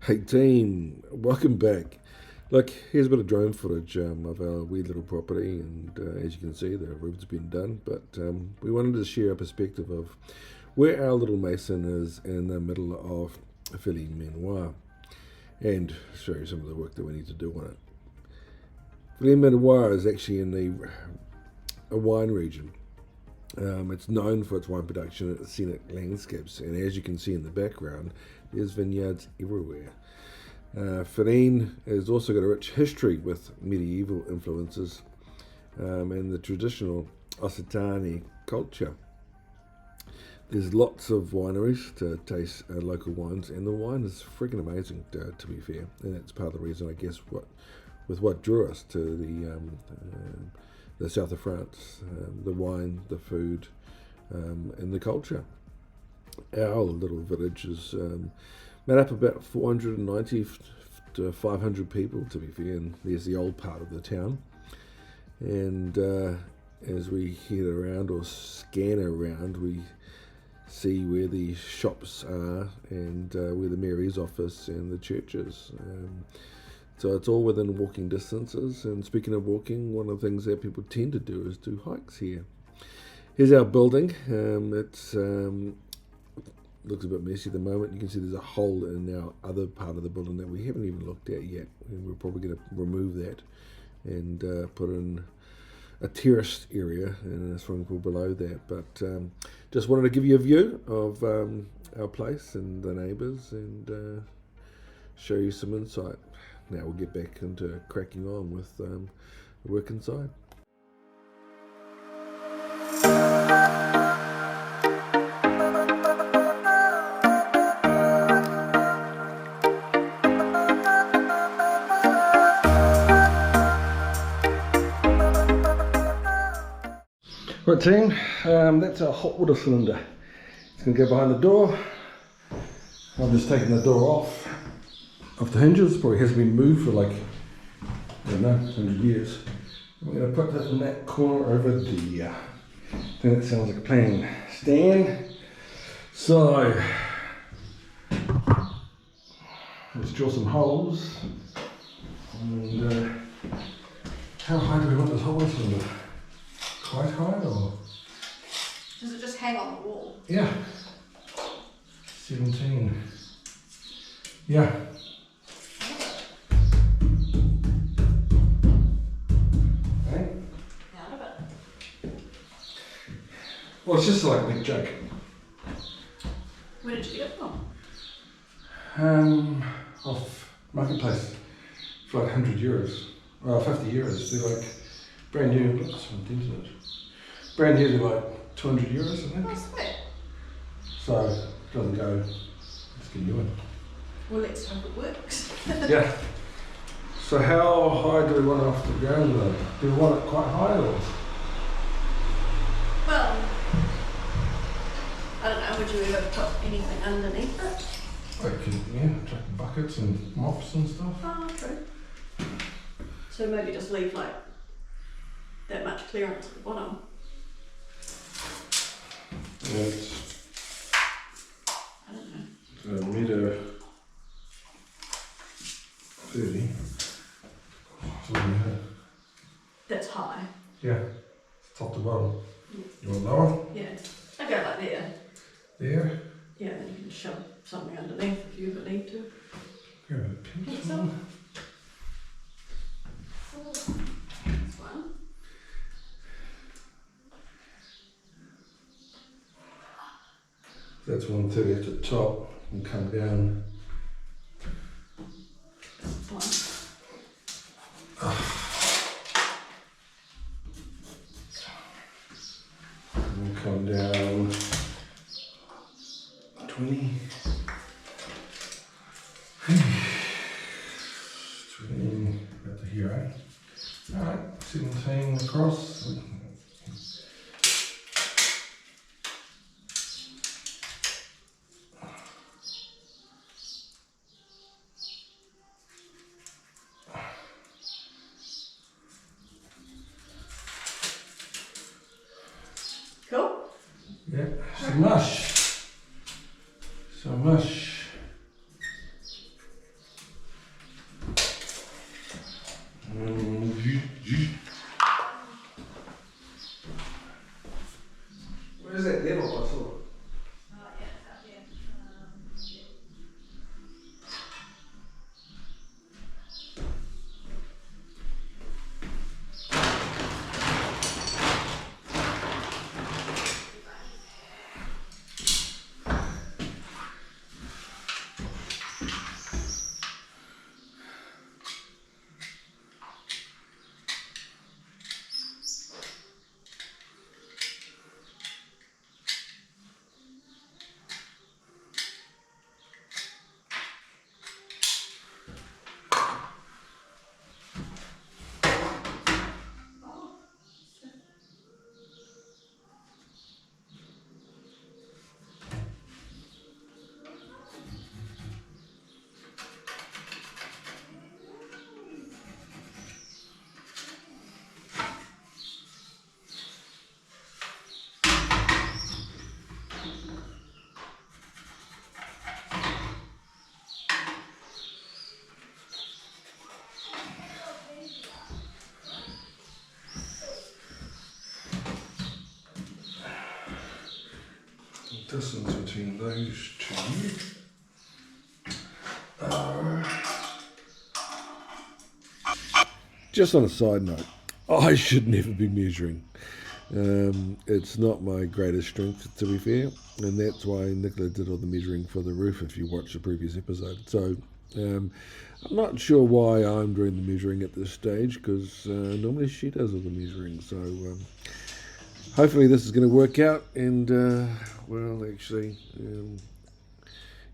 Hey team, welcome back. Look, here's a bit of drone footage of our wee little property, and as you can see, the roof's been done. But we wanted to share a perspective of where our little mason is in the middle of Philly Manoir, and show you some of the work that we need to do on it. Philly Manoir is actually in a wine region. It's known for its wine production and its scenic landscapes, and as you can see in the background, there's vineyards everywhere. Ferin has also got a rich history with medieval influences and the traditional Occitani culture. There's lots of wineries to taste local wines, and the wine is freaking amazing, to be fair. And that's part of the reason, I guess, what drew us to the south of France, the wine, the food, and the culture. Our little village is made up about 490 to 500 people, to be fair, and there's the old part of the town. And as we head around or scan around, we see where the shops are and where the mayor's office and the churches. So it's all within walking distances. And speaking of walking, one of the things that people tend to do is do hikes here. Here's our building. It's looks a bit messy at the moment. You can see there's a hole in our other part of the building that we haven't even looked at yet, and we're probably going to remove that and put in a terrace area and a swimming pool below that. But just wanted to give you a view of our place and the neighbours and show you some insight. Now we'll get back into cracking on with the work inside. Right team, that's our hot water cylinder. It's going to go behind the door. I've just taken the door off the hinges. Probably hasn't been moved for like, I don't know, 100 years. We're going to put that in that corner over there. I think that sounds like a plan. Stand. So, let's drill some holes. And how high do we want this hot water cylinder? Quite high, or? Does it just hang on the wall? Yeah. 17. Yeah. Okay. Out of it. Well, it's just like a big joke. Where did you get it from? Off Marketplace for like €100. 50 euros. They're like brand new. Oops, I'm dented it. Brand new, they're like €200, I think. Oh, sweet. So it doesn't go. Let's get a new one. Well, let's hope it works. Yeah. So how high do we want it off the ground though? Do we want it quite high or? Well, I don't know, would you ever put anything underneath it? I can, yeah, chuck buckets and mops and stuff. Oh, true. So maybe just leave like that much clearance at the bottom. Yeah, it's I don't know. a metre 30. Something like that. That's high. Yeah, top to bottom. You want lower? Yeah. I go like there. There. Yeah, then you can shove something underneath if you ever need to. Grab a pencil. Pencil. This one. That's 130 at the top and come down. One. And come down 20. 20 about to here, eh? Alright, 17 across. Cool. Yeah, some mush. Some mush. distance between those two. Just on a side note, I should never be measuring. It's not my greatest strength, to be fair, and that's why Nicola did all the measuring for the roof if you watch the previous episode. So I'm not sure why I'm doing the measuring at this stage, because normally she does all the measuring. So hopefully this is going to work out, and well, actually,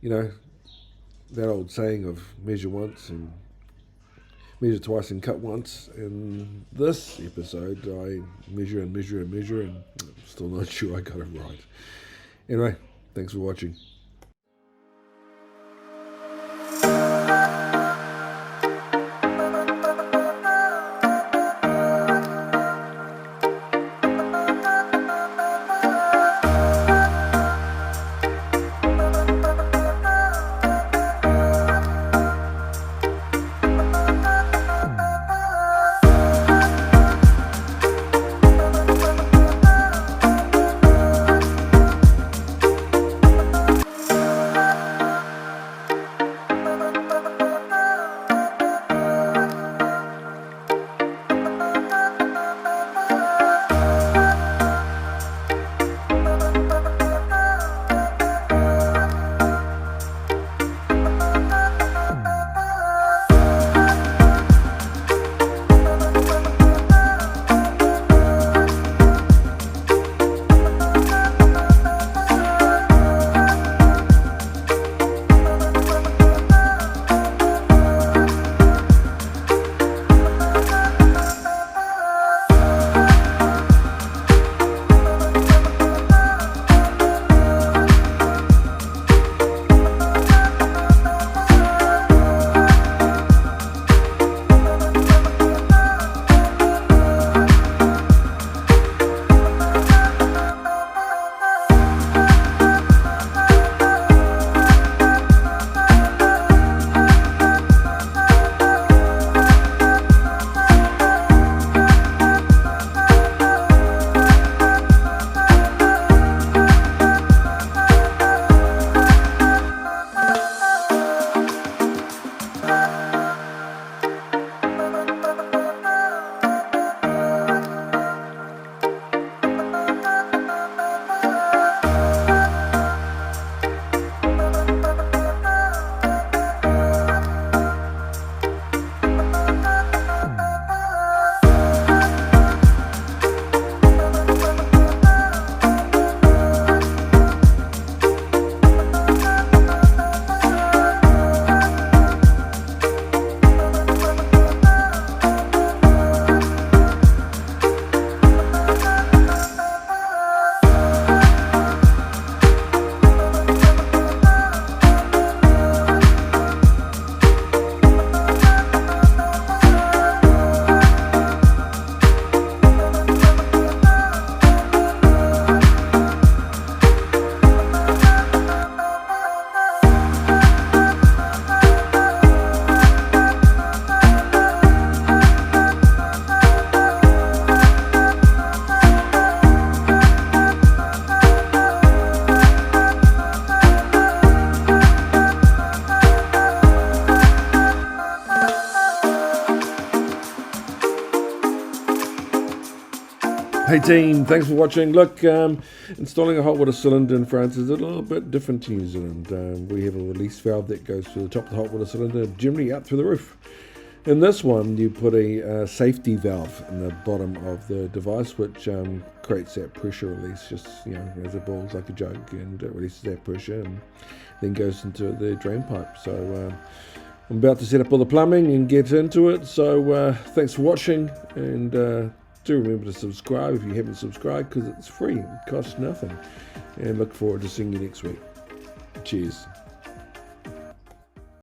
you know, that old saying of measure once and measure twice and cut once. In this episode, I measure and measure and measure, and I'm still not sure I got it right. Anyway, thanks for watching. Hey team, thanks for watching. Look, installing a hot water cylinder in France is a little bit different to New Zealand. We have a release valve that goes through the top of the hot water cylinder, generally out through the roof. In this one, you put a safety valve in the bottom of the device, which creates that pressure release, just, as it boils like a jug, and it releases that pressure and then goes into the drain pipe. So I'm about to set up all the plumbing and get into it. So thanks for watching, and do remember to subscribe if you haven't subscribed, because it's free, it costs nothing, and look forward to seeing you next week. Cheers.